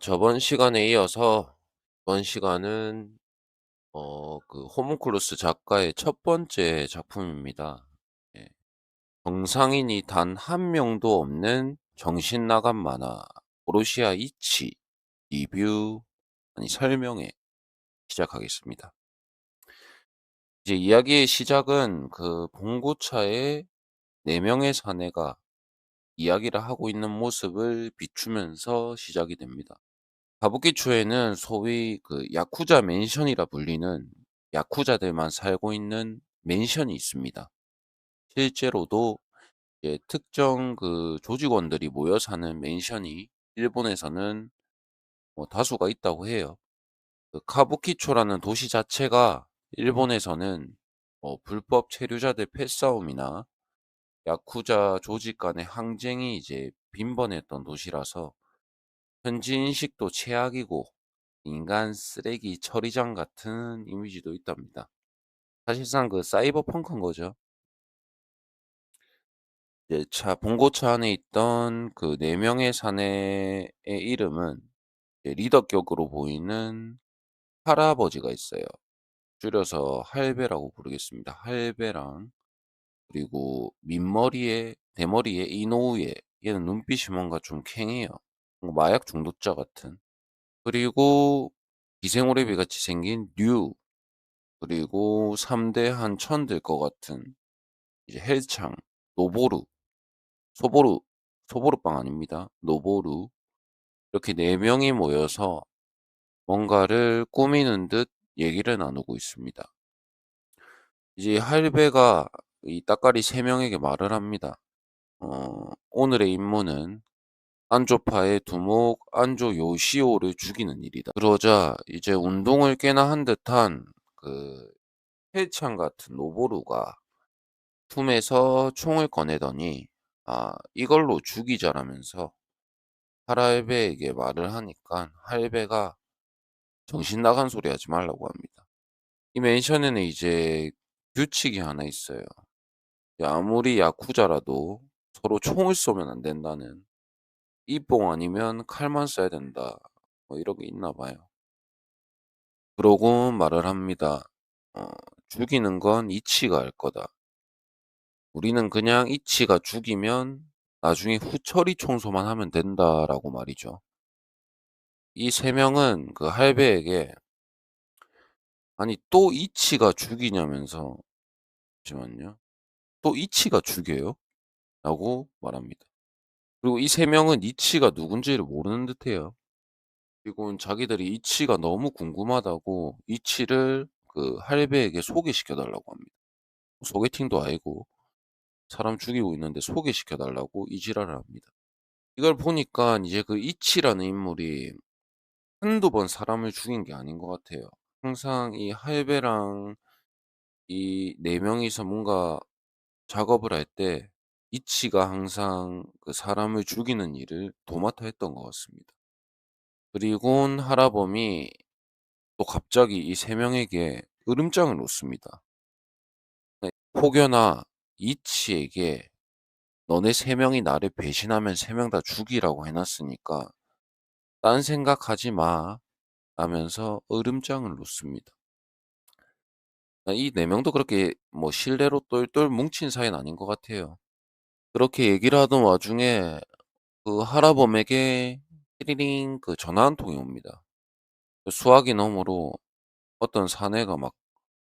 저번 시간에 이어서 이번 시간은 호문클루스 작가의 첫 번째 작품입니다. 예. 정상인이 단 한 명도 없는 정신 나간 만화 보르시아 이치 리뷰 아니 설명에 시작하겠습니다. 이제 이야기의 시작은 그 봉고차에 네 명의 사내가 이야기를 하고 있는 모습을 비추면서 시작이 됩니다. 가부키초에는 소위 그 야쿠자 맨션이라 불리는 야쿠자들만 살고 있는 맨션이 있습니다. 실제로도 이제 특정 그 조직원들이 모여 사는 맨션이 일본에서는 다수가 있다고 해요. 그 카부키초라는 도시 자체가 일본에서는 불법 체류자들 패싸움이나 야쿠자 조직 간의 항쟁이 이제 빈번했던 도시라서 현지 인식도 최악이고 인간 쓰레기 처리장 같은 이미지도 있답니다. 사실상 그 사이버펑크인 거죠. 이제 봉고차 안에 있던 그 네 명의 사내의 이름은 이제 리더격으로 보이는 할아버지가 있어요. 줄여서 할배라고 부르겠습니다. 할배랑 그리고 민머리에 대머리에 이노우에 얘는 눈빛이 뭔가 좀 캥해요. 뭔가 마약 중독자 같은. 그리고 기생오래비 같이 생긴 류 그리고 3대 한천들 것 같은 이제 헬창, 노보루, 소보루, 소보루빵 아닙니다. 노보루 이렇게 네 명이 모여서 뭔가를 꾸미는 듯 얘기를 나누고 있습니다. 이제 할배가 이 따까리 세 명에게 말을 합니다. 오늘의 임무는 안조파의 두목 안조 요시오를 죽이는 일이다. 그러자 이제 운동을 꽤나 한 듯한 그 헬창 같은 노보루가 품에서 총을 꺼내더니 이걸로 죽이자라면서 할배에게 말을 하니까 할배가 정신 나간 소리 하지 말라고 합니다. 이 맨션에는 이제 규칙이 하나 있어요. 아무리 야쿠자라도 서로 총을 쏘면 안 된다는 이뽕 아니면 칼만 써야 된다. 뭐 이런 게 있나 봐요. 그러고 말을 합니다. 어, 죽이는 건 이치가 할 거다. 우리는 그냥 이치가 죽이면 나중에 후처리 청소만 하면 된다라고 말이죠. 이 세 명은 그 할배에게 아니 또 이치가 죽이냐면서 잠시만요. 또 이치가 죽여요? 라고 말합니다. 그리고 이 세 명은 이치가 누군지를 모르는 듯해요. 그리고 자기들이 이치가 너무 궁금하다고 이치를 그 할배에게 소개시켜 달라고 합니다. 소개팅도 아니고 사람 죽이고 있는데 소개시켜 달라고 이 지랄을 합니다. 이걸 보니까 이제 그 이치라는 인물이 한두 번 사람을 죽인 게 아닌 것 같아요. 항상 이 할배랑 이 네 명이서 뭔가 작업을 할 때 이치가 항상 그 사람을 죽이는 일을 도맡아 했던 것 같습니다. 그리곤 하라범이 또 갑자기 이 세 명에게 으름장을 놓습니다. 네, 혹여나 이치에게 너네 세 명이 나를 배신하면 세 명 다 죽이라고 해놨으니까 딴 생각하지 마 라면서 으름장을 놓습니다. 이 네 명도 그렇게 뭐 실내로 똘똘 뭉친 사이는 아닌 것 같아요. 그렇게 얘기를 하던 와중에 그 하라범에게 띠리링 그 전화 한 통이 옵니다. 그 수화기 너머로 어떤 사내가 막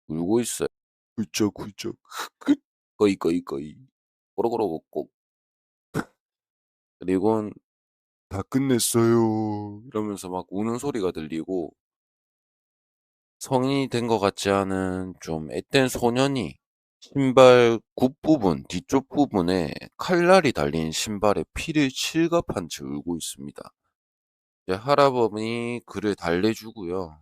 울고 있어요. 훌쩍훌쩍 꺼이 꺼이 꺼이 꼬르꼬르 그리곤 다 끝냈어요 이러면서 막 우는 소리가 들리고 성인이 된 것 같지 않은 좀 앳된 소년이 신발 굽부분 뒤쪽 부분에 칼날이 달린 신발에 피를 칠갑한 채 울고 있습니다. 이제 할아범이 그를 달래주고요.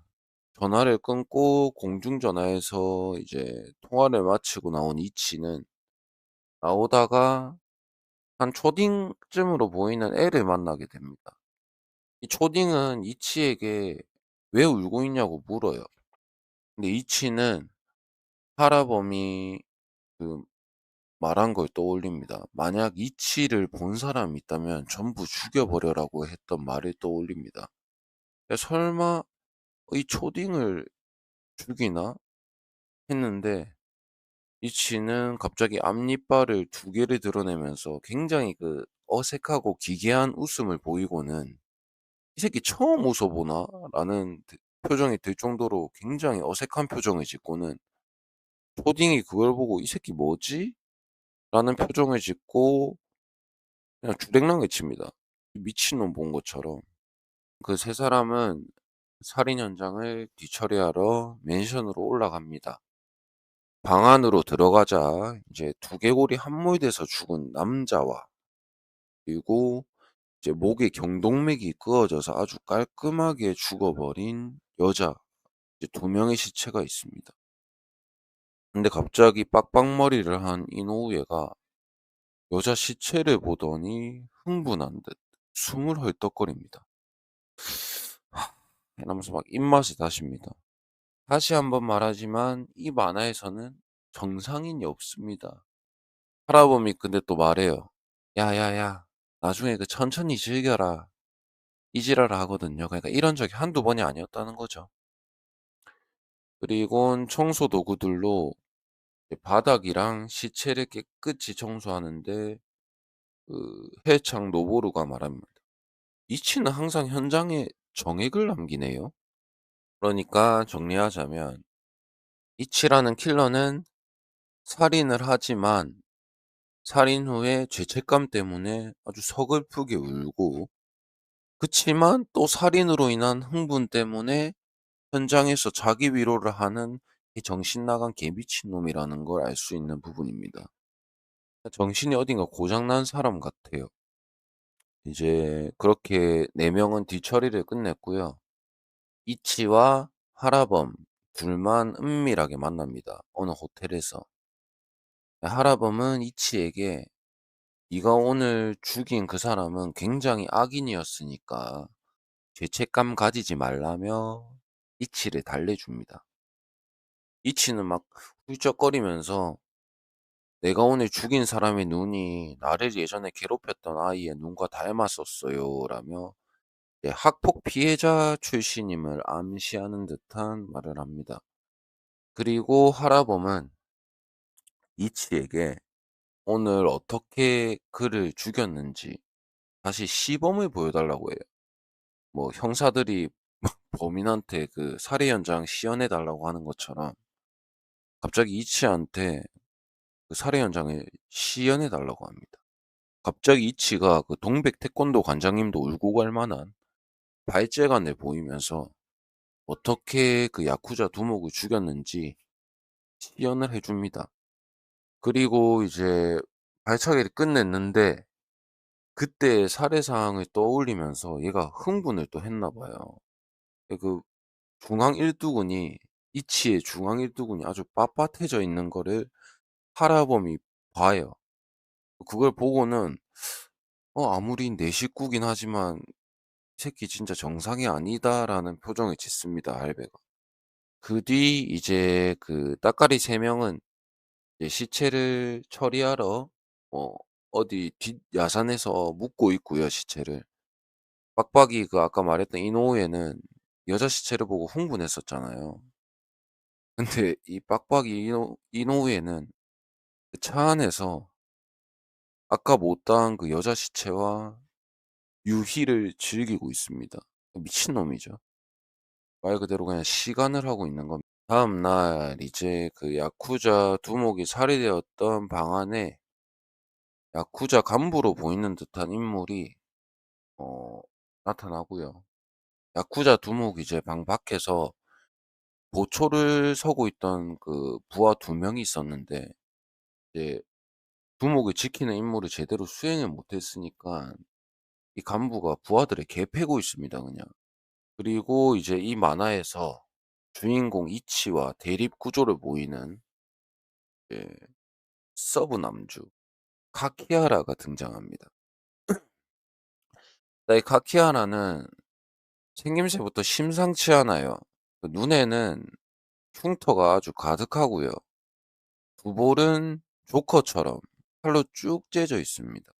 전화를 끊고 공중전화에서 이제 통화를 마치고 나온 이치는 나오다가 한 초딩쯤으로 보이는 애를 만나게 됩니다. 이 초딩은 이치에게 왜 울고 있냐고 물어요. 근데 이치는 할아범이 그 말한 걸 떠올립니다. 만약 이치를 본 사람이 있다면 전부 죽여버려라고 했던 말을 떠올립니다. 야 설마 이 초딩을 죽이나 했는데 이치는 갑자기 앞니빨을 두 개를 드러내면서 굉장히 그 어색하고 기괴한 웃음을 보이고는 '이 새끼 처음 웃어 보나?'라는 표정이 들 정도로 굉장히 어색한 표정을 짓고는 초딩이 그걸 보고 '이 새끼 뭐지?' 라는 표정을 짓고 그냥 주랭랑 외칩니다. 미친놈 본 것처럼. 그 세 사람은 살인 현장을 뒤처리하러 맨션으로 올라갑니다. 방 안으로 들어가자 이제 두개골이 함몰돼서 죽은 남자와 그리고 이제 목에 경동맥이 끊어져서 아주 깔끔하게 죽어버린 여자 이제 두 명의 시체가 있습니다. 근데 갑자기 빡빡머리를 한 이노우에가 여자 시체를 보더니 흥분한 듯 숨을 헐떡거립니다. 이러면서 막 입맛이 다십니다. 다시 한번 말하지만 이 만화에서는 정상인이 없습니다. 할아범이 근데 또 말해요. "야야야 나중에 그 천천히 즐겨라." 이 지랄을 하거든요. 그러니까 이런 적이 한두 번이 아니었다는 거죠. 그리곤 청소 도구들로 이제 바닥이랑 시체를 깨끗이 청소하는데 그 해창 노보루가 말합니다. "이치는 항상 현장에 정액을 남기네요." 그러니까 정리하자면 이치라는 킬러는 살인을 하지만 살인 후에 죄책감 때문에 아주 서글프게 울고 그치만 또 살인으로 인한 흥분 때문에 현장에서 자기 위로를 하는 이 정신 나간 개미친놈이라는 걸 알 수 있는 부분입니다. 정신이 어딘가 고장 난 사람 같아요. 이제 그렇게 4 명은 뒤처리를 끝냈고요. 이치와 하라범 둘만 은밀하게 만납니다, 어느 호텔에서. 하라범은 이치에게 "네가 오늘 죽인 그 사람은 굉장히 악인이었으니까 죄책감 가지지 말라."며 이치를 달래줍니다. 이치는 막 훌쩍거리면서 "내가 오늘 죽인 사람의 눈이 나를 예전에 괴롭혔던 아이의 눈과 닮았었어요." 라며 학폭 피해자 출신임을 암시하는 듯한 말을 합니다. 그리고 하라범은 이치에게 오늘 어떻게 그를 죽였는지 다시 시범을 보여달라고 해요. 뭐 형사들이 범인한테 그 살해 현장 시연해 달라고 하는 것처럼 갑자기 이치한테 그 살해 현장을 시연해 달라고 합니다. 갑자기 이치가 그 동백 태권도 관장님도 울고 갈 만한 발재간을 보이면서 어떻게 그 야쿠자 두목을 죽였는지 시연을 해 줍니다. 그리고 이제 발차기를 끝냈는데 그때의 살해 상황을 떠올리면서 얘가 흥분을 또 했나 봐요. 그 중앙 일두근이 이치의 중앙 일두근이 아주 빳빳해져 있는 거를 하라범이 봐요. 그걸 보고는 아무리 내 식구긴 하지만 '이 새끼 진짜 정상이 아니다.'라는 표정을 짓습니다, 할배가. 그 뒤 이제 그 따까리 3 명은 이제 시체를 처리하러 어디 뒷야산에서 묻고 있고요, 시체를. 빡빡이 그 아까 말했던 이노우에는 여자 시체를 보고 흥분했었잖아요. 근데 이 빡빡이 이노우에는 그 차 안에서 아까 못다한 그 여자 시체와 유희를 즐기고 있습니다. 미친놈이죠. 말 그대로 그냥 시간을 하고 있는 겁니다. 다음 날 이제 그 야쿠자 두목이 살해되었던 방 안에 야쿠자 간부로 보이는 듯한 인물이 어 나타나고요. 야쿠자 두목이 이제 방 밖에서 보초를 서고 있던 그 부하 2 명이 있었는데 이제 두목을 지키는 임무를 제대로 수행을 못 했으니까 이 간부가 부하들을 개패고 있습니다 그냥. 그리고 이제 이 만화에서 주인공 이치와 대립 구조를 보이는 이제 서브 남주 카키하라가 등장합니다. 이 카키하라는 생김새부터 심상치 않아요. 그 눈에는 흉터가 아주 가득하고요. 두 볼은 조커처럼 살로 쭉 째져 있습니다.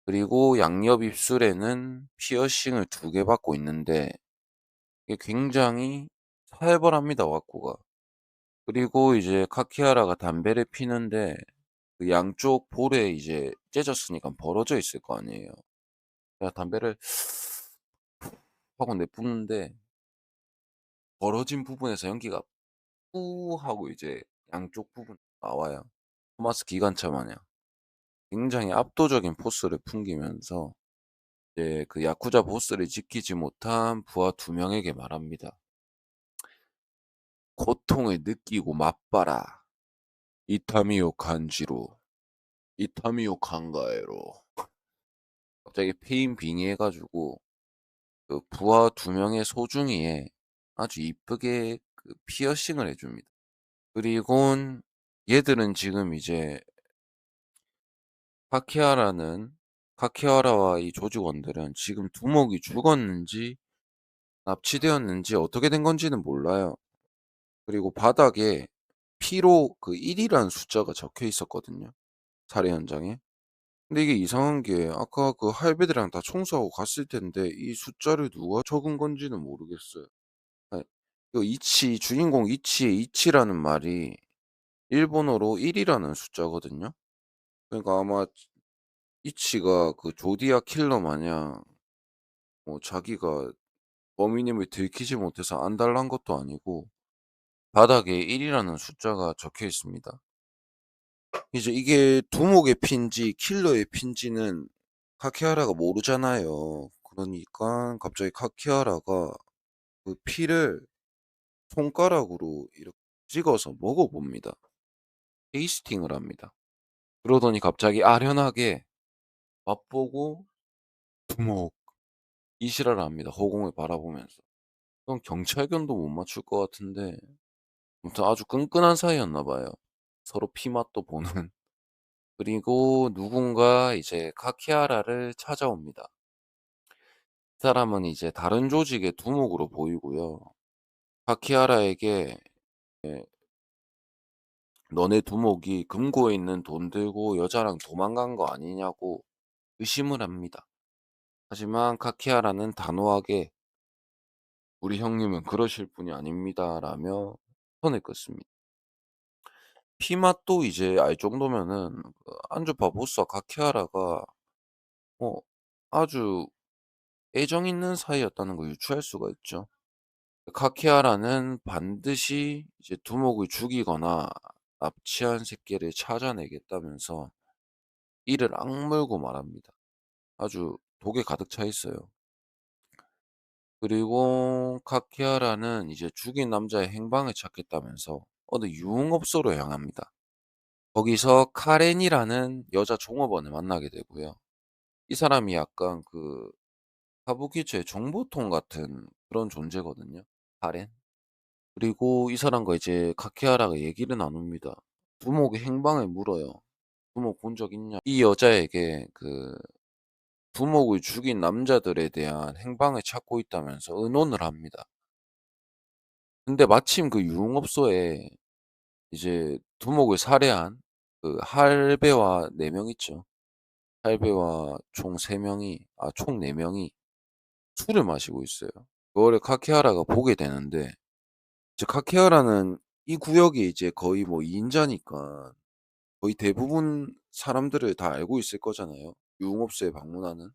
그리고 양옆 입술에는 피어싱을 2개 받고 있는데 이게 굉장히 살벌합니다, 왁구가. 그리고 이제 카키하라가 담배를 피는데 그 양쪽 볼에 이제 째졌으니까 벌어져 있을 거 아니에요. 제가 담배를 하고 내뿜는데 벌어진 부분에서 연기가 뿌 하고 이제 양쪽 부분 나와요. 토마스 기관차 마냥. 굉장히 압도적인 포스를 풍기면서 이제 그 야쿠자 보스를 지키지 못한 부하 두 명에게 말합니다. "고통을 느끼고 맛봐라. 이타미오 간지로. 이타미오 간가에로." 갑자기 페인 빙의해 가지고 그 부하 두 명의 소중이에 아주 이쁘게 그 피어싱을 해 줍니다. 그리곤 얘들은 지금 이제 카키하라는 카키하라와 이 조직원들은 지금 두목이 죽었는지 납치되었는지 어떻게 된 건지는 몰라요. 그리고 바닥에 피로 그 1 이라는 숫자가 적혀 있었거든요, 살해 현장에. 근데 이게 이상한 게 아까 그 할배들이랑 다 청소하고 갔을 텐데 이 숫자를 누가 적은 건지는 모르겠어요. 예. 그 이치 주인공 이치의 이치라는 말이 일본어로 1 이라는 숫자거든요. 그러니까 아마 이치가 그 조디악 킬러 마냥 뭐 자기가 범인임을 들키지 못해서 안달난 것도 아니고 바닥에 1 이라는 숫자가 적혀 있습니다. 이제 이게 두목의 피인지 킬러의 피인지는 카키하라가 모르잖아요. 그러니까 갑자기 카키하라가 그 피를 손가락으로 이렇게 찍어서 먹어 봅니다. 테이스팅을 합니다. 그러더니 갑자기 아련하게 맛보고 두목 이시라를 합니다, 허공을 바라보면서. 그럼 경찰견도 못 맞출 것 같은데 아무튼 아주 끈끈한 사이였나 봐요. 서로 피맛도 보는. 그리고 누군가 이제 카키하라를 찾아옵니다. 이 사람은 이제 다른 조직의 두목으로 보이고요. 카키하라에게 예 "너네 두목이 금고에 있는 돈 들고 여자랑 도망간 거 아니냐."고 의심을 합니다. 하지만 카키하라는 단호하게 "우리 형님은 그러실 분이 아닙니다."라며 선을 긋습니다. 피맛도 이제 알 정도면은 그 안주파 보스와 카키하라가 뭐 아주 애정 있는 사이였다는 걸 유추할 수가 있죠. 카키하라는 반드시 이제 두목을 죽이거나 납치한 새끼를 찾아내겠다면서 이를 악물고 말합니다. 아주 독에 가득 차 있어요. 그리고 카키하라는 이제 죽인 남자의 행방을 찾겠다면서 어느 유흥업소로 향합니다. 거기서 카렌이라는 여자 종업원을 만나게 되고요. 이 사람이 약간 그 카부키초의 정보통 같은 그런 존재거든요, 카렌. 그리고 이 사람과 이제 카키하라가 얘기를 나눕니다. 두목의 행방을 물어요. "두목 본 적 있냐?" 이 여자에게 그 두목을 죽인 남자들에 대한 행방을 찾고 있다면서 의논을 합니다. 근데 마침 그 유흥업소에 이제 두목을 살해한 그 할배와 4명 있죠. 할배와 총 3 명이 총 4 명이 술을 마시고 있어요. 그거를 카키하라가 보게 되는데 이제 카키하라는 이 구역에 이제 거의 뭐 2 인자니까 거의 대부분 사람들을 다 알고 있을 거잖아요, 유흥업소에 방문하는.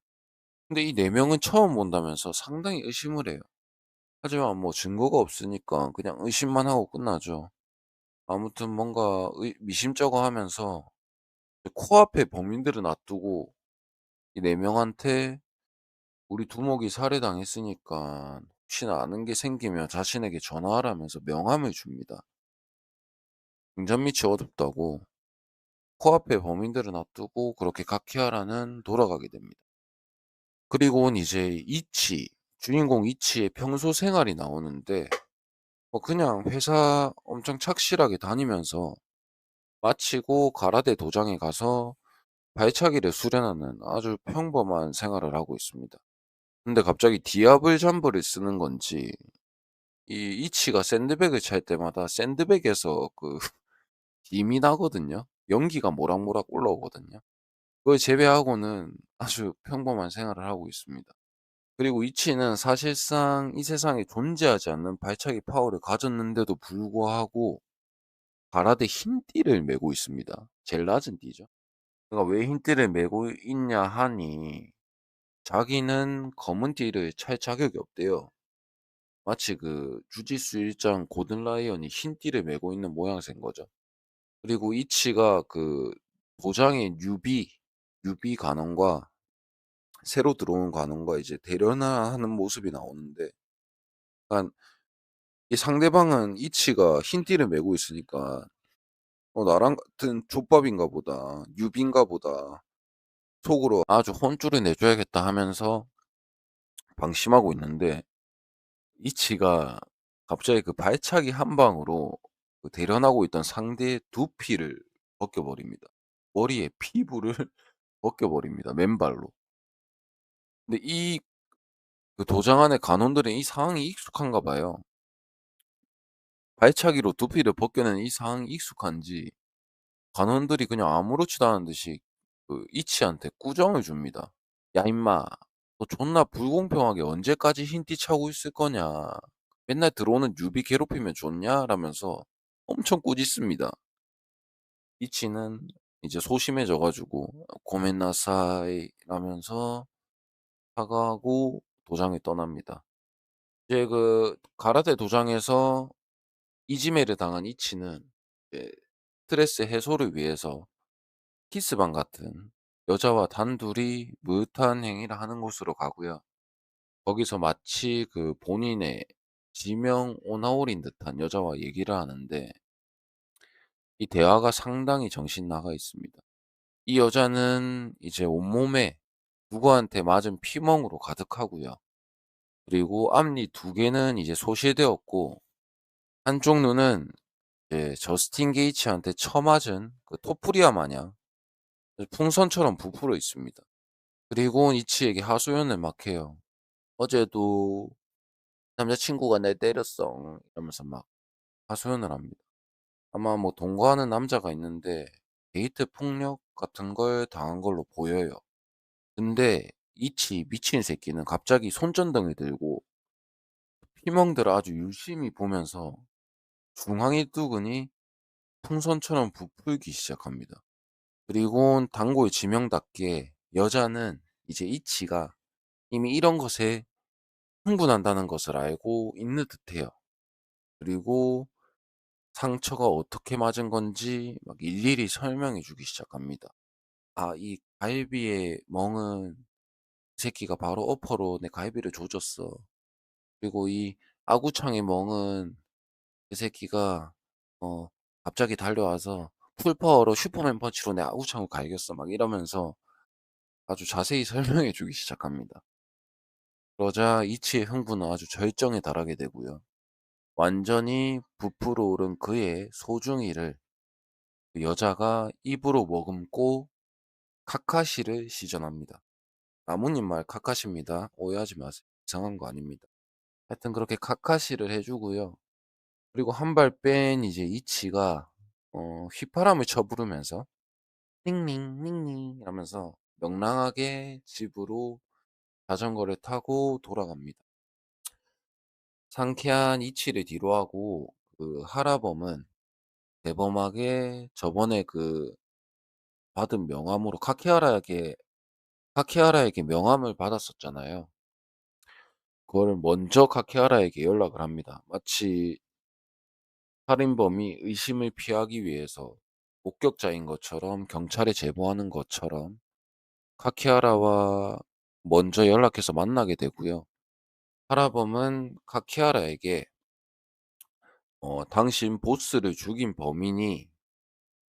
근데 이 4 명은 처음 본다면서 상당히 의심을 해요. 하지만 뭐 증거가 없으니까 그냥 의심만 하고 끝나죠. 아무튼 뭔가 미심쩍어하면서 코앞에 범인들을 놔두고 이 4 명한테 "우리 두목이 살해당했으니까 혹시나 아는 게 생기면 자신에게 전화하라."면서 명함을 줍니다. 등잔밑이 어둡다고 코앞에 범인들을 놔두고 그렇게 가키하라는 돌아가게 됩니다. 그리고는 이제 이치, 주인공 이치의 평소 생활이 나오는데 그냥 회사 엄청 착실하게 다니면서 마치고 가라데 도장에 가서 발차기를 수련하는 아주 평범한 생활을 하고 있습니다. 근데 갑자기 디아블 잠버를 쓰는 건지 이 이치가 샌드백을 찰 때마다 샌드백에서 그 김이 나거든요. 연기가 모락모락 올라오거든요. 그걸 제외하고는 아주 평범한 생활을 하고 있습니다. 그리고 이치는 사실상 이 세상에 존재하지 않는 발차기 파워를 가졌는데도 불구하고 발아대 흰 띠를 메고 있습니다. 제일 낮은 띠죠. 그러니까 왜 흰 띠를 메고 있냐 하니 자기는 검은 띠를 찰 자격이 없대요. 마치 그 주짓수 일장 고든 라이언이 흰 띠를 메고 있는 모양새인 거죠. 그리고 이치가 그 도장의 뉴비 간원과 새로 들어온 간원과 이제 대련하는 모습이 나오는데, 그러니까 이 상대방은 이치가 흰 띠를 메고 있으니까 '나랑 같은 족밥인가 보다. 뉴비인가 보다.' 속으로 '아주 혼쭐을 내줘야겠다.' 하면서 방심하고 있는데, 이치가 갑자기 그 발차기 한 방으로 그 대련하고 있던 상대의 두피를 벗겨 버립니다. 머리에 피부를 벗겨 버립니다, 맨발로. 근데 이 그 도장 안의 간원들은 이 상황이 익숙한가 봐요. 발차기로 두피를 벗겨내는 이 상황이 익숙한지 간원들이 그냥 아무렇지도 않은 듯이 그 이치한테 꾸정을 줍니다. "야 임마, 너 존나 불공평하게 언제까지 흰띠 차고 있을 거냐. 맨날 들어오는 뉴비 괴롭히면 좋냐?" 라면서 엄청 꾸짖습니다. 이치는 이제 소심해져 가지고 "고멘나사이." 라면서 사과하고 도장을 떠납니다. 이제 그 가라데 도장에서 이지메를 당한 이치는 이제 스트레스 해소를 위해서 키스방 같은 여자와 단둘이 무릇한 행위를 하는 곳으로 가고요. 거기서 마치 그 본인의 지명 오나홀인 듯한 여자와 얘기를 하는데, 이 대화가 상당히 정신 나가 있습니다. 이 여자는 이제 온몸에 누구한테 맞은 피멍으로 가득하고요. 그리고 앞니 두 개는 이제 소실되었고, 한쪽 눈은 이제 저스틴 게이츠한테 처맞은 그 토프리아 마냥 풍선처럼 부풀어 있습니다. 그리고 이치에게 하소연을 막 해요. "어제도 남자친구가 날 때렸어." 이러면서 막 하소연을 합니다. 아마 뭐 동거하는 남자가 있는데 데이트 폭력 같은 걸 당한 걸로 보여요. 근데 이치 미친 새끼는 갑자기 손전등을 들고 피멍들을 아주 유심히 보면서 중앙의 두근이 풍선처럼 부풀기 시작합니다. 그리고 단골 지명답게 여자는 이제 이치가 이미 이런 것에 흥분한다는 것을 알고 있는 듯해요. 그리고 상처가 어떻게 맞은 건지 막 일일이 설명해 주기 시작합니다. "아, 이 갈비의 멍은 이 새끼가 바로 어퍼로 내 갈비를 조졌어. 그리고 이 아구창의 멍은 그 새끼가 어 갑자기 달려와서 풀파워로 슈퍼맨 펀치로 내 아구창을 갈겼어." 막 이러면서 아주 자세히 설명해 주기 시작합니다. 그러자 이치의 흥분은 아주 절정에 달하게 되고요. 완전히 부풀어 오른 그의 소중이를 그 여자가 입으로 머금고 카카시를 시전합니다. 나무님 말 카카시입니다. 오해하지 마세요. 이상한 거 아닙니다. 하여튼 그렇게 카카시를 해 주고요. 그리고 한 발 뺀 이제 이치가 휘파람을 쳐 부르면서 "닝닝 닝닝." 하면서 명랑하게 집으로 자전거를 타고 돌아갑니다. 상쾌한 이치를 뒤로하고 그 하라범은 대범하게 저번에 그 받은 명함으로 카키하라에게 명함을 받았었잖아요. 그거를 먼저 카키하라에게 연락을 합니다. 마치 살인범이 의심을 피하기 위해서 목격자인 것처럼 경찰에 제보하는 것처럼 카키하라와 먼저 연락해서 만나게 되고요. 하라범은 카키하라에게 당신 보스를 죽인 범인이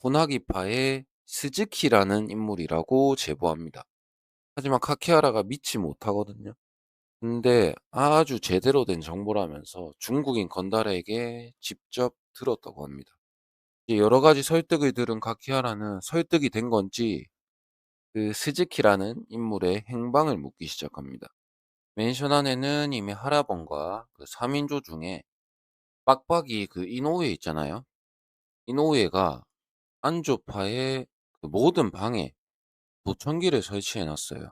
호나기파의 스즈키라는 인물이라고 제보합니다. 하지만 카키하라가 믿지 못하거든요. 근데 아주 제대로 된 정보라면서 중국인 건달에게 직접 들었다고 합니다. 이제 여러 가지 설득을 들은 카키하라는 설득이 된 건지 그 스즈키라는 인물의 행방을 묻기 시작합니다. 멘션 안에는 이미 하라본과 그 3인조 중에 빡빡이 그 이노우에 있잖아요. 이노우에가 안조파의 그 모든 방에 보청기를 설치해 놨어요.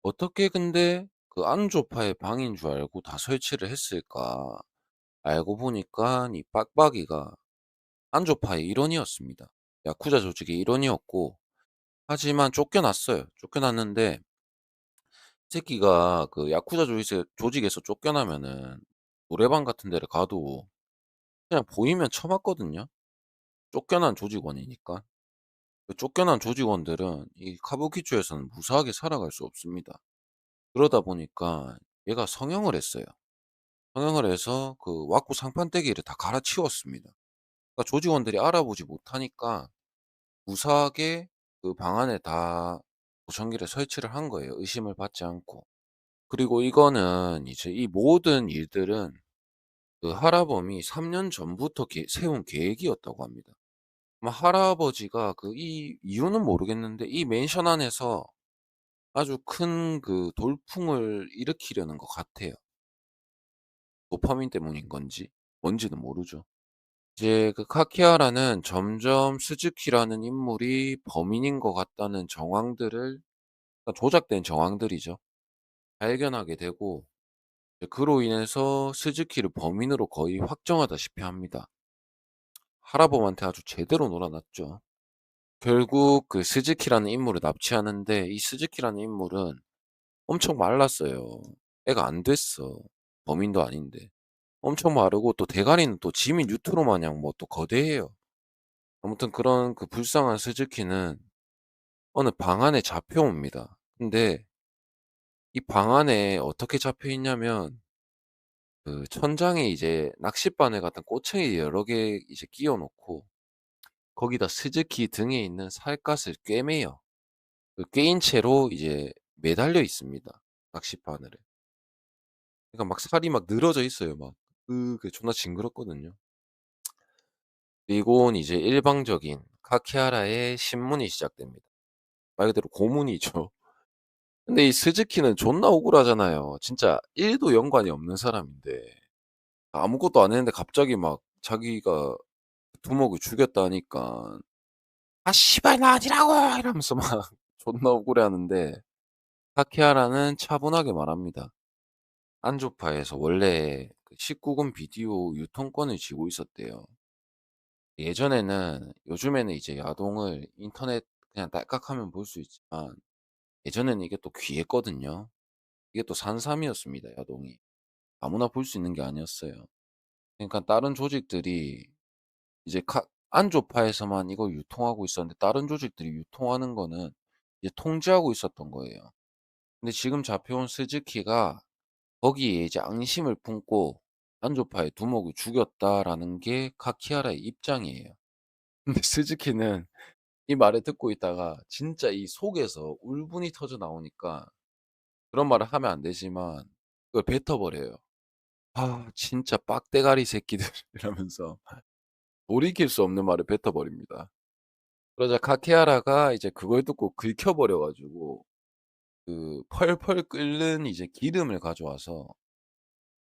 어떻게 근데 그 안조파의 방인 줄 알고 다 설치를 했을까? 알고 보니까 이 빡빡이가 안조파의 일원이었습니다. 야쿠자 조직의 일원이었고, 하지만 쫓겨났어요. 쫓겨났는데 이 새끼가 그 야쿠자 조직에서 쫓겨나면은 노래방 같은 데를 가도 그냥 보이면 쳐맞거든요. 쫓겨난 조직원이니까. 그 쫓겨난 조직원들은 이 카부키초에서는 무사하게 살아갈 수 없습니다. 그러다 보니까 얘가 성형을 했어요. 성형을 해서 그 왁구 상판대기를 다 갈아치웠습니다. 그러니까 조직원들이 알아보지 못하니까 무사하게 그 방 안에 다 보청기를 설치를 한 거예요, 의심을 받지 않고. 그리고 이거는 이제 이 모든 일들은 그 할아범이 3년 전부터 세운 계획이었다고 합니다. 아마 할아버지가 그 이 이유는 모르겠는데 이 맨션 안에서 아주 큰 그 돌풍을 일으키려는 것 같아요. 도파민 때문인 건지 뭔지는 모르죠. 이제 그 카키하라는 점점 스즈키라는 인물이 범인인 것 같다는 정황들을, 그러니까 조작된 정황들이죠, 발견하게 되고, 이제 그로 인해서 스즈키를 범인으로 거의 확정하다시피 합니다. 할아범한테 아주 제대로 놀아놨죠. 결국 그 스즈키라는 인물을 납치하는데 이 스즈키라는 인물은 엄청 말랐어요. 애가 안 됐어. 범인도 아닌데. 엄청 마르고 또 대가리는 또 지미 뉴트로 마냥 뭐 또 거대해요. 아무튼 그런 그 불쌍한 스즈키는 어느 방 안에 잡혀옵니다. 근데 이 방 안에 어떻게 잡혀 있냐면 그 천장에 이제 낚싯바늘 같은 꼬챙이 여러 개 이제 끼워 놓고 거기다 스즈키 등에 있는 살갗을 꿰매요. 그 꿰인 채로 이제 매달려 있습니다, 낚싯바늘에. 그러니까 막 살이 막 늘어져 있어요, 막. 그게 존나 징그럽거든요. 그리고 이제 일방적인 카키하라의 신문이 시작됩니다. 말 그대로 고문이죠. 근데 이 스즈키는 존나 억울하잖아요. 진짜 1도 연관이 없는 사람인데 아무것도 안 했는데 갑자기 막 자기가 두목을 죽였다니까 "아 씨발 나 아니라고!" 이러면서 막 존나 억울해하는데 타케하라는 차분하게 말합니다. 안조파에서 원래 그 19금 비디오 유통권을 쥐고 있었대요. 예전에는, 요즘에는 이제 야동을 인터넷 그냥 딸깍하면 볼 수 있지만 예전에는 이게 또 귀했거든요. 이게 또 산삼이었습니다, 야동이. 아무나 볼 수 있는 게 아니었어요. 그러니까 다른 조직들이 이제 안조파에서만 이걸 유통하고 있었는데 다른 조직들이 유통하는 거는 이제 통제하고 있었던 거예요. 근데 지금 잡혀온 스즈키가 거기에 이제 앙심을 품고 안조파의 두목을 죽였다라는 게 카키하라의 입장이에요. 근데 스즈키는 이 말을 듣고 있다가 진짜 이 속에서 울분이 터져 나오니까 그런 말을 하면 안 되지만 그걸 뱉어버려요. "아 진짜 빡대가리 새끼들." 이러면서 돌이킬 수 없는 말을 뱉어버립니다. 그러자 카키하라가 이제 그걸 듣고 긁혀버려 가지고 그 펄펄 끓는 이제 기름을 가져와서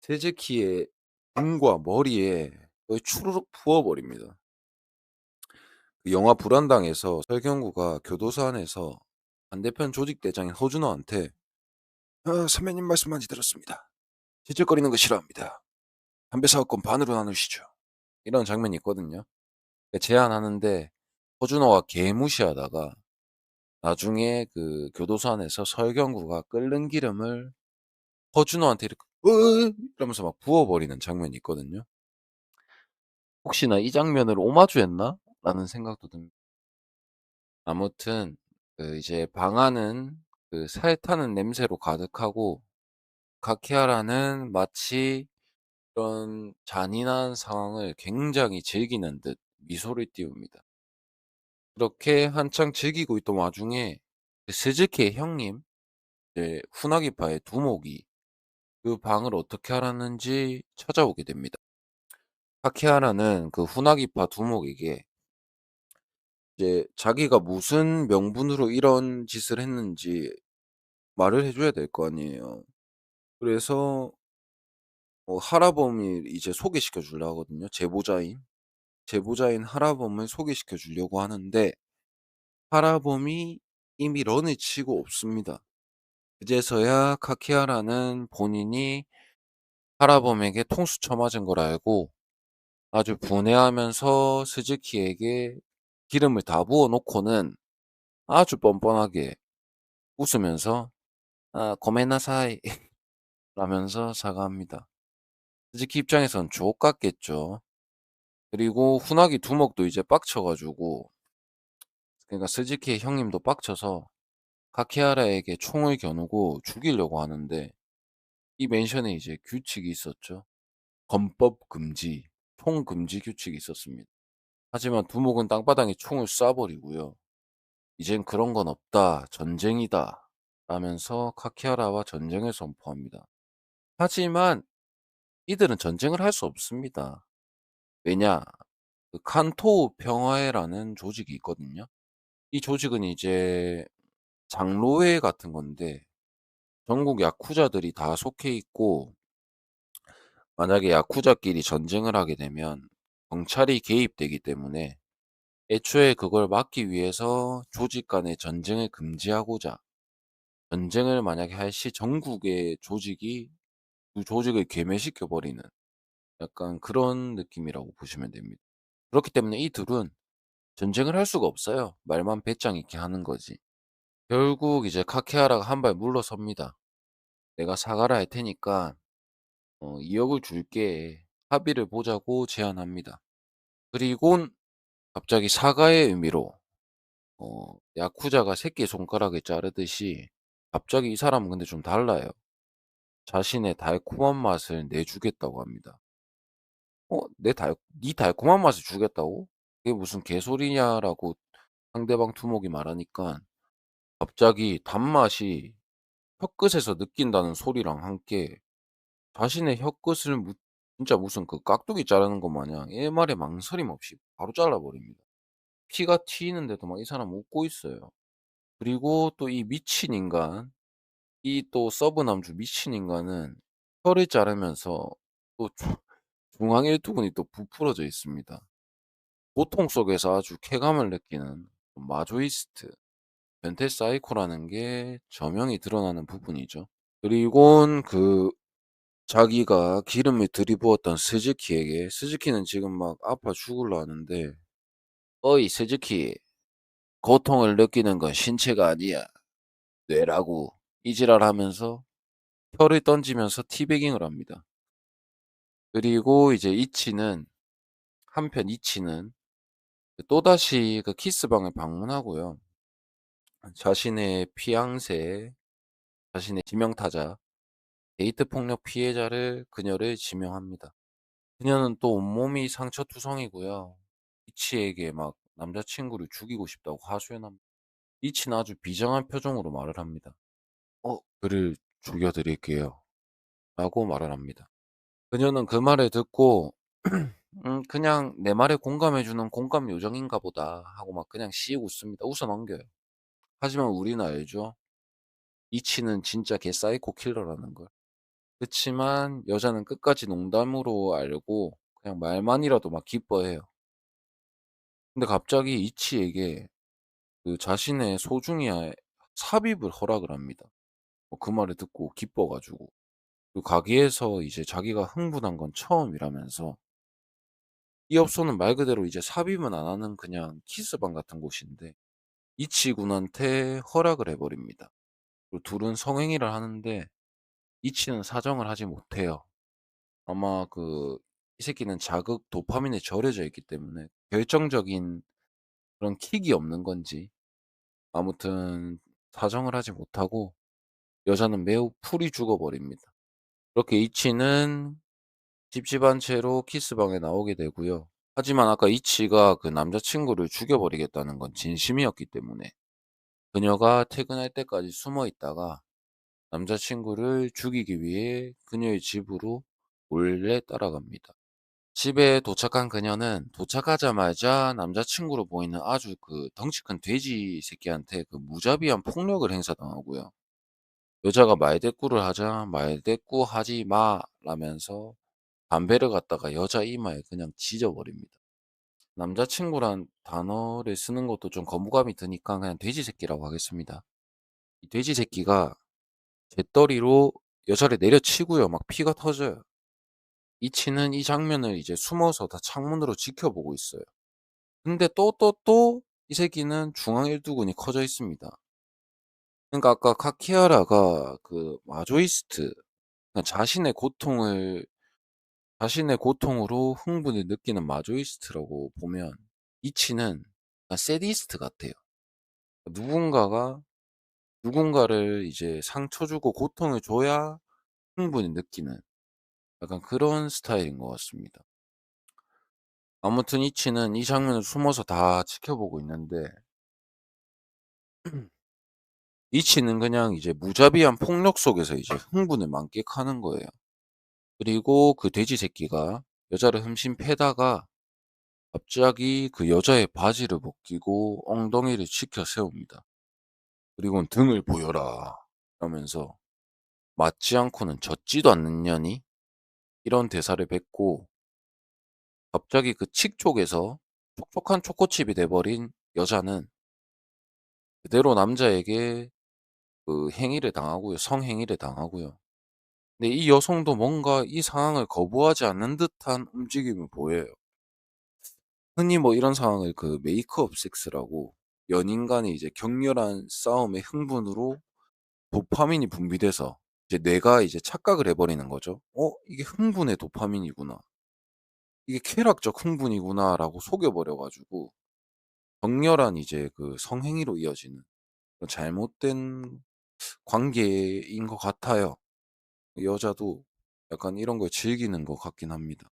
세즈키의 등과 머리에 거의 추르륵 부어 버립니다. 그 영화 불안당에서 설경구가 교도소 안에서 반대편 조직 대장인 허준호한테 "아 선배님 말씀 많이 들었습니다. 찌질거리는 거 싫어합니다. 담배 사업권 반으로 나누시죠." 이런 장면이 있거든요. 그 제안하는데 허준호가 개무시하다가 나중에 그 교도소 안에서 설경구가 끓는 기름을 허준호한테 이렇게 이러면서 막 부어 버리는 장면이 있거든요. 혹시나 이 장면을 오마주했나?'라는 생각도 듭니다. 아무튼 그 이제 방 안은 그 살 타는 냄새로 가득하고 카키하라는 마치 그런 잔인한 상황을 굉장히 즐기는 듯 미소를 띄웁니다. 그렇게 한창 즐기고 있던 와중에 그 스즈키의 형님, 이제 후나기파의 두목이 그 방을 어떻게 알았는지 찾아오게 됩니다. 타케하라는 그 후나기파 두목에게 이제 자기가 무슨 명분으로 이런 짓을 했는지 말을 해 줘야 될 거 아니에요. 그래서 하라범을 이제 소개시켜 주려 하거든요, 제보자인. 제보자인 하라범을 소개시켜 주려고 하는데 하라범이 이미 런을 치고 없습니다. 그제서야 카키하라는 본인이 하라범에게 통수 쳐맞은 걸 알고 아주 분해하면서 스즈키에게 기름을 다 부어 놓고는 아주 뻔뻔하게 웃으면서 "아 고멘나사이." 라면서 사과합니다. 스즈키 입장에선 족같겠죠. 그리고 훈화기 두목도 이제 빡쳐 가지고, 그러니까 스즈키의 형님도 빡쳐서 카키하라에게 총을 겨누고 죽이려고 하는데, 이 맨션에 이제 규칙이 있었죠. 범법 금지, 총 금지 규칙이 있었습니다. 하지만 두목은 땅바닥에 총을 쏴 버리고요. "이젠 그런 건 없다. 전쟁이다." 라면서 카키하라와 전쟁을 선포합니다. 하지만 이들은 전쟁을 할 수 없습니다. 왜냐? 그 칸토 평화회라는 조직이 있거든요. 이 조직은 이제 장로회 같은 건데, 전국 야쿠자들이 다 속해 있고, 만약에 야쿠자끼리 전쟁을 하게 되면 경찰이 개입되기 때문에 애초에 그걸 막기 위해서 조직 간의 전쟁을 금지하고자, 전쟁을 만약에 할 시 전국의 조직이 그 조직을 괴멸시켜 버리는 약간 그런 느낌이라고 보시면 됩니다. 그렇기 때문에 이 둘은 전쟁을 할 수가 없어요. 말만 배짱 있게 하는 거지. 결국 이제 카케하라가 한 발 물러섭니다. "내가 사과를 할 테니까 2억을 줄게. 합의를 보자."고 제안합니다. 그리곤 갑자기 사과의 의미로 야쿠자가 새끼손가락을 자르듯이 갑자기 이 사람은 근데 좀 달라요. 자신의 달콤한 맛을 내주겠다고 합니다. 네 달콤한 맛을 주겠다고? 그게 무슨 개소리냐?"라고 상대방 두목이 말하니까 갑자기 단맛이 혀끝에서 느낀다는 소리랑 함께 자신의 혀끝을 진짜 무슨 그 깍두기 자르는 것 마냥 일말의 망설임 없이 바로 잘라 버립니다. 피가 튀이는데도 막 이 사람 웃고 있어요. 그리고 또 이 미친 인간, 이 또 서브 남주 미친 인간은 혀를 자르면서 또 중앙일두근이 또 부풀어져 있습니다. 고통 속에서 아주 쾌감을 느끼는 마조이스트, 변태 사이코라는 게 저명히 드러나는 부분이죠. 그리곤 자기가 기름을 들이부었던 스즈키에게, 스즈키는 지금 막 아파 죽을라 하는데 "어이 스즈키, 고통을 느끼는 건 신체가 아니야. 뇌라고." 이지랄하면서 혀를 던지면서 티베깅을 합니다. 그리고 이제 이치는 또다시 그 키스방을 방문하고요. 자신의 피앙세, 자신의 지명타자, 데이트 폭력 피해자를 그녀를 지명합니다. 그녀는 또 온몸이 상처투성이고요. 이치에게 막 남자친구를 죽이고 싶다고 하소연합니다. 이치는 아주 비장한 표정으로 말을 합니다. 그를 죽여 드릴게요." 라고 말을 합니다. 그녀는 그 말을 듣고 '그냥 내 말에 공감해 주는 공감 요정인가 보다.' 하고 막 그냥 씩 웃습니다. 웃어 넘겨요. 하지만 우리는 알죠. 이치는 진짜 사이코 킬러라는 걸. 그치만 여자는 끝까지 농담으로 알고 그냥 말만이라도 막 기뻐해요. 근데 갑자기 이치에게 그 자신의 소중히 삽입을 허락을 합니다. 그 말을 듣고 기뻐 가지고. 그 가게에서 이제 자기가 흥분한 건 처음이라면서, 이 업소는 말 그대로 이제 삽입은 안 하는 그냥 키스방 같은 곳인데 이치 군한테 허락을 해 버립니다. 그리고 둘은 성행위를 하는데 이치는 사정을 하지 못해요. 아마 이 새끼는 자극 도파민에 절여져 있기 때문에 결정적인 그런 킥이 없는 건지 아무튼 사정을 하지 못하고 여자는 매우 풀이 죽어 버립니다. 그렇게 이치는 찝찝한 채로 키스방에 나오게 되고요. 하지만 아까 이치가 그 남자친구를 죽여버리겠다는 건 진심이었기 때문에 그녀가 퇴근할 때까지 숨어 있다가 남자친구를 죽이기 위해 그녀의 집으로 몰래 따라갑니다. 집에 도착한 그녀는 도착하자마자 남자친구로 보이는 아주 덩치 큰 돼지 새끼한테 무자비한 폭력을 행사당하고요. 여자가 말대꾸를 하자 "말대꾸 하지 마." 라면서 담배를 갖다가 여자 이마에 그냥 지져 버립니다. 남자친구란 단어를 쓰는 것도 좀 거부감이 드니까 그냥 돼지 새끼라고 하겠습니다. 이 돼지 새끼가 재떨이로 여자를 내려치고요. 막 피가 터져요. 이치는 이 장면을 이제 숨어서 다 창문으로 지켜보고 있어요. 근데 또 이 새끼는 중앙 일두근이 커져 있습니다. 그러니까 아까 카키하라가 그 마조이스트, 그러니까 자신의 고통으로 흥분을 느끼는 마조이스트라고 보면, 이치는 약간 세디스트 같아요. 누군가가 누군가를 이제 상처 주고 고통을 줘야 흥분을 느끼는 약간 그런 스타일인 것 같습니다. 아무튼 이치는 이 장면을 숨어서 다 지켜보고 있는데, 이치는 그냥 이제 무자비한 폭력 속에서 이제 흥분을 만끽하는 거예요. 그리고 그 돼지 새끼가 여자를 흠씬 패다가 갑자기 그 여자의 바지를 벗기고 엉덩이를 치켜 세웁니다. 그리고는 등을 보여라 하면서 맞지 않고는 젖지도 않는 년이, 이런 대사를 뱉고 갑자기 그 칙 쪽에서 촉촉한 초코칩이 돼버린 여자는 그대로 남자에게 그 행위를 당하고요. 성행위를 당하고요. 근데 이 여성도 뭔가 이 상황을 거부하지 않는 듯한 움직임을 보여요. 흔히 뭐 이런 상황을 그 메이크업 섹스라고, 연인 간의 이제 격렬한 싸움의 흥분으로 도파민이 분비돼서 이제 뇌가 이제 착각을 해버리는 거죠. 이게 흥분의 도파민이구나. 이게 쾌락적 흥분이구나라고 속여버려가지고 격렬한 이제 그 성행위로 이어지는 그런 잘못된 관계인 것 같아요. 여자도 약간 이런 걸 즐기는 것 같긴 합니다.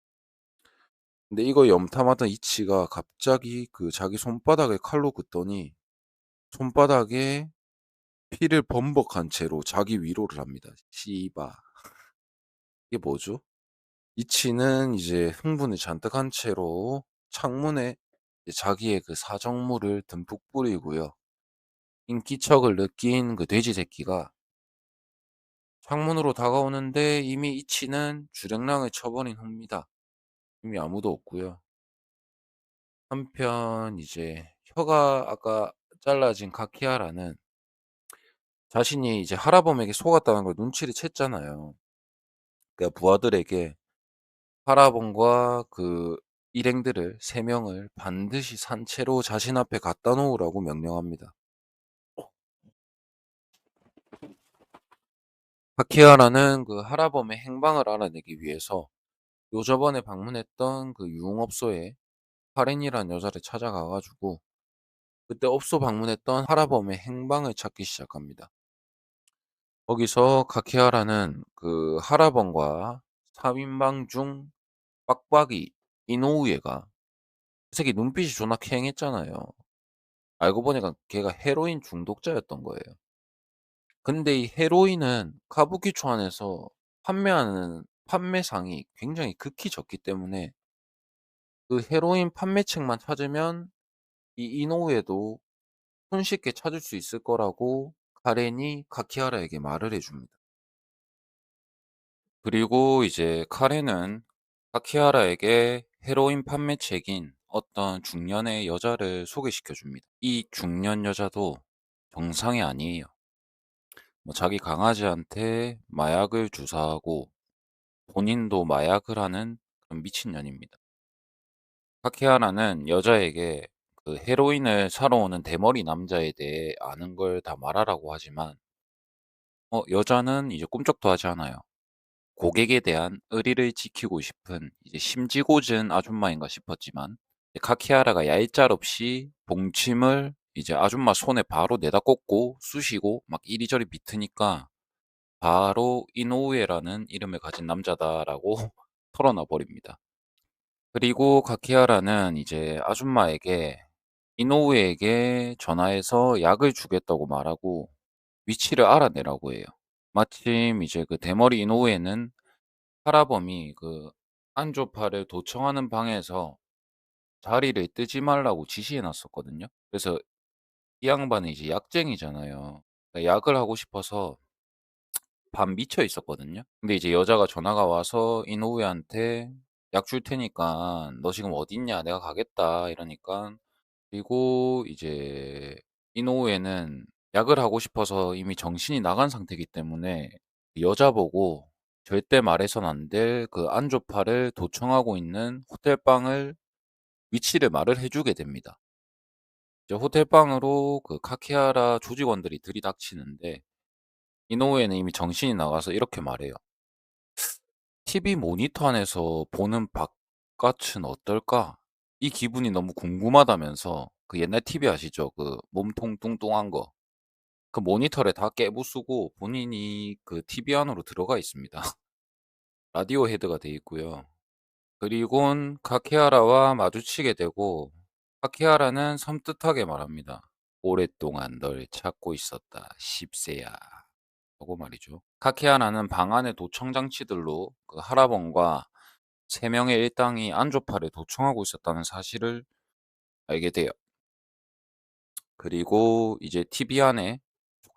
근데 이거 염탐하던 이치가 갑자기 그 자기 손바닥을 칼로 긋더니 손바닥에 피를 범벅한 채로 자기 위로를 합니다. 씨바. 이게 뭐죠? 이치는 이제 흥분을 잔뜩 한 채로 창문에 이제 자기의 그 사정물을 듬뿍 뿌리고요. 인기척을 느낀 그 돼지 새끼가 창문으로 다가오는데 이미 이치는 주랭랑을 쳐버린 후입니다. 이미 아무도 없고요. 한편 이제 혀가 아까 잘라진 카키아라는 자신이 이제 하라범에게 속았다는 걸 눈치를 챘잖아요. 그러니까 부하들에게 하라범과 그 일행들을 3명을 반드시 산채로 자신 앞에 갖다 놓으라고 명령합니다. 카키아라는 그 하라범의 행방을 알아내기 위해서 요저번에 방문했던 그 유흥업소에 카렌이란 여자를 찾아가 가지고 그때 업소 방문했던 하라범의 행방을 찾기 시작합니다. 거기서 카키하라는 그 하라범과 3인방 중 빡빡이 이노우에가, 그 새끼 눈빛이 존나 캥했잖아요. 알고 보니까 걔가 헤로인 중독자였던 거예요. 근데 이 헤로인은 카부키초 안에서 판매하는 판매상이 굉장히 극히 적기 때문에 그 헤로인 판매책만 찾으면 이 이노우에도 손쉽게 찾을 수 있을 거라고 카렌이 카키하라에게 말을 해줍니다. 그리고 이제 카렌은 카키하라에게 헤로인 판매책인 어떤 중년의 여자를 소개시켜 줍니다. 이 중년 여자도 정상이 아니에요. 뭐 자기 강아지한테 마약을 주사하고 본인도 마약을 하는 그런 미친년입니다. 카키하라는 여자에게 그 헤로인을 사러 오는 대머리 남자에 대해 아는 걸 다 말하라고 하지만 여자는 이제 꿈쩍도 하지 않아요. 고객에 대한 의리를 지키고 싶은 이제 심지고진 아줌마인가 싶었지만 카키하라가 얄짤없이 봉침을 이제 아줌마 손에 바로 내다 꽂고 쑤시고 막 이리저리 비트니까 바로 이노우에라는 이름을 가진 남자다라고 털어놔 버립니다. 그리고 카키하라는 이제 아줌마에게 이노우에에게 전화해서 약을 주겠다고 말하고 위치를 알아내라고 해요. 마침 이제 그 대머리 이노우에는 파라범이 그 안조파를 도청하는 방에서 자리를 뜨지 말라고 지시해 놨었거든요. 그래서 이 양반은 이제 약쟁이잖아요. 그러니까 약을 하고 싶어서 반 미쳐 있었거든요. 근데 이제 여자가 전화가 와서 이노우에한테 "약 줄 테니까 너 지금 어딨냐? 내가 가겠다." 이러니까, 그리고 이제 이노우에는 약을 하고 싶어서 이미 정신이 나간 상태이기 때문에 여자 보고 절대 말해선 안 될 그 안조파를 도청하고 있는 호텔방을 위치를 말을 해주게 됩니다. 이제 호텔방으로 그 카키하라 조직원들이 들이닥치는데 이노우에는 이미 정신이 나가서 이렇게 말해요. TV 모니터 안에서 보는 바깥은 어떨까? 이 기분이 너무 궁금하다면서 그 옛날 TV 아시죠? 그 몸통 뚱뚱한 거. 그 모니터를 다 깨부수고 본인이 그 TV 안으로 들어가 있습니다. 라디오 헤드가 돼 있고요. 그리곤 카키하라와 마주치게 되고 카키하라는 섬뜩하게 말합니다. 오랫동안 널 찾고 있었다, 십세야. 하고 말이죠. 카키하라는 방 안의 도청 장치들로 그 하라본과 세 명의 일당이 안조파를 도청하고 있었다는 사실을 알게 돼요. 그리고 이제 TV 안에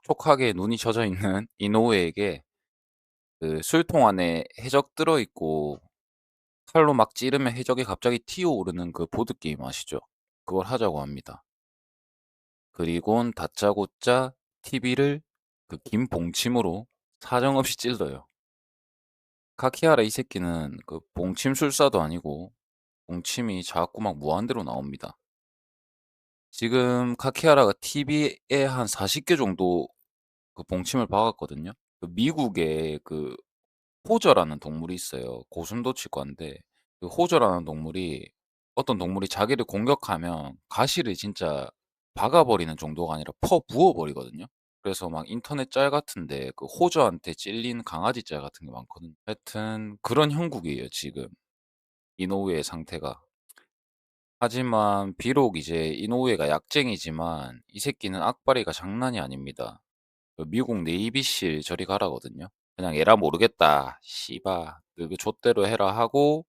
촉촉하게 눈이 젖어 있는 이노우에게 그 술통 안에 해적 들어 있고 칼로 막 찌르면 해적이 갑자기 튀어오르는 그 보드게임 아시죠? 그걸 하자고 합니다. 그리곤 다짜고짜 TV를 그 긴 봉침으로 사정없이 찔러요. 카키하라 이 새끼는 그 봉침술사도 아니고 봉침이 자꾸 막 무한대로 나옵니다. 지금 카키하라가 TV에 한 40개 정도 그 봉침을 박았거든요. 그 미국에 그 호저라는 동물이 있어요. 고슴도치과인데 그 호저라는 동물이 어떤 동물이 자기를 공격하면 가시를 진짜 박아버리는 정도가 아니라 퍼 부어버리거든요. 그래서 막 인터넷 짤 같은데 그 호저한테 찔린 강아지 짤 같은 게 많거든요. 하여튼 그런 형국이에요, 지금. 이노우의 상태가. 하지만 비록 이제 이노우에가 약쟁이지만 이 새끼는 악바리가 장난이 아닙니다. 그 미국 네이비실 저리 가라거든요. 그냥 에라 모르겠다. 씨바. 그 좆대로 해라 하고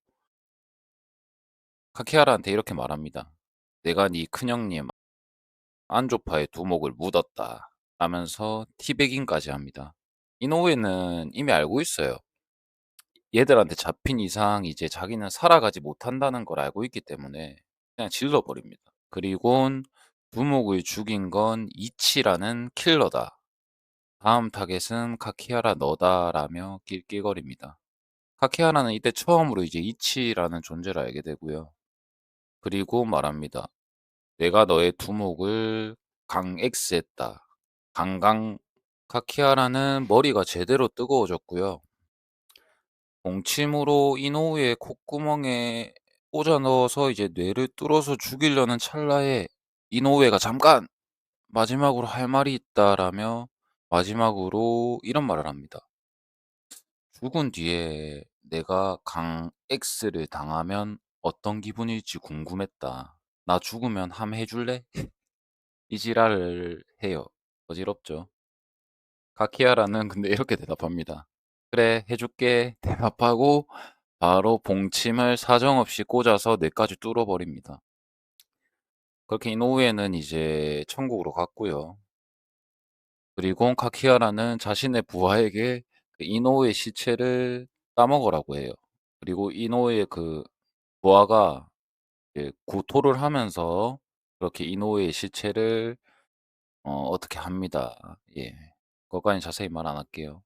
카키하라한테 이렇게 말합니다. 내가 네 큰형님 안조파의 두목을 묻었다. 라면서 티베깅까지 합니다. 이노우에는 이미 알고 있어요. 얘들한테 잡힌 이상 이제 자기는 살아가지 못한다는 걸 알고 있기 때문에 그냥 질러버립니다. 그리곤 두목을 죽인 건 이치라는 킬러다. 다음 타겟은 카키하라 너다라며 낄낄거립니다. 카키하라는 이때 처음으로 이제 이치라는 존재를 알게 되고요. 그리고 말합니다. 내가 너의 두목을 강X했다. 강강. 카키하라는 머리가 제대로 뜨거워졌고요. 봉침으로 이노우의 콧구멍에 꽂아 넣어서 이제 뇌를 뚫어서 죽이려는 찰나에 이노우에가 잠깐! 마지막으로 할 말이 있다라며 마지막으로 이런 말을 합니다. 죽은 뒤에 내가 강 X를 당하면 어떤 기분일지 궁금했다. 나 죽으면 함 해줄래? 이 지랄을 해요. 어지럽죠. 카키아라는 근데 이렇게 대답합니다. 그래, 해줄게. 대답하고 바로 봉침을 사정없이 꽂아서 뇌까지 뚫어버립니다. 그렇게 이노우에는 이제 천국으로 갔고요. 그리고 카키아라는 자신의 부하에게 그 이노우의 시체를 따먹으라고 해요. 그리고 이노우의 그 부하가 이제 구토를 하면서 그렇게 이노우의 시체를 어떻게 합니다. 예. 그것까지 자세히 말 안 할게요.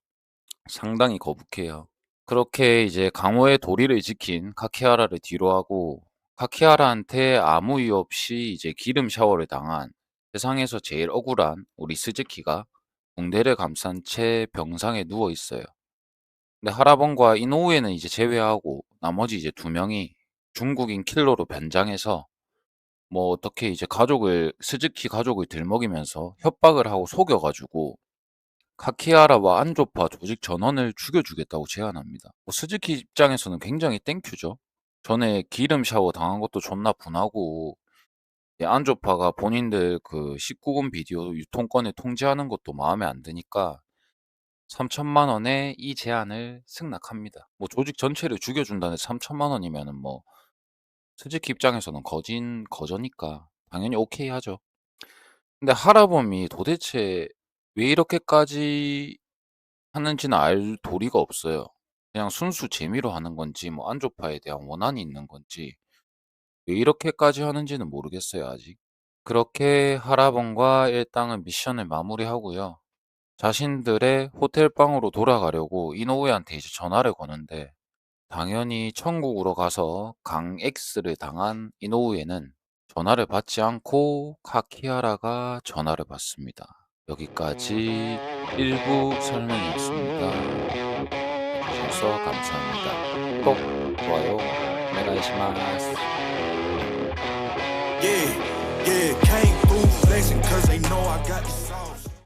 상당히 거북해요. 그렇게 이제 강호의 도리를 지킨 카키하라를 뒤로하고 카키하라한테 아무 이유 없이 이제 기름 샤워를 당한 세상에서 제일 억울한 우리 스즈키가 붕대를 감싼 채 병상에 누워 있어요. 근데 하라본과 이노우에는 이제 제외하고 나머지 이제 두 명이 중국인 킬러로 변장해서 뭐 어떻게 이제 스즈키 가족을 들먹이면서 협박을 하고 속여가지고 카키하라와 안조파 조직 전원을 죽여주겠다고 제안합니다. 뭐 스즈키 입장에서는 굉장히 땡큐죠. 전에 기름 샤워 당한 것도 존나 분하고 안조파가 본인들 그 19금 비디오 유통권을 통제하는 것도 마음에 안 드니까 3천만 원에 이 제안을 승낙합니다. 뭐 조직 전체를 죽여준다는 3천만 원이면은 뭐 스즈키 입장에서는 거저니까 당연히 오케이 하죠. 근데 하라범이 도대체 왜 이렇게까지 하는지는 알 도리가 없어요. 그냥 순수 재미로 하는 건지 뭐 안조파에 대한 원한이 있는 건지 왜 이렇게까지 하는지는 모르겠어요 아직. 그렇게 하라본과 일당은 미션을 마무리하고요. 자신들의 호텔 방으로 돌아가려고 이노우에한테 이제 전화를 거는데 당연히 천국으로 가서 강 X를 당한 이노우에는 전화를 받지 않고 카키하라가 전화를 받습니다. 여기까지 일부 설명이었습니다. 해주셔서 감사합니다. 구독, 좋아요, 오네가이시마스. Yeah, yeah, came through flexing cause they know I got this sauce.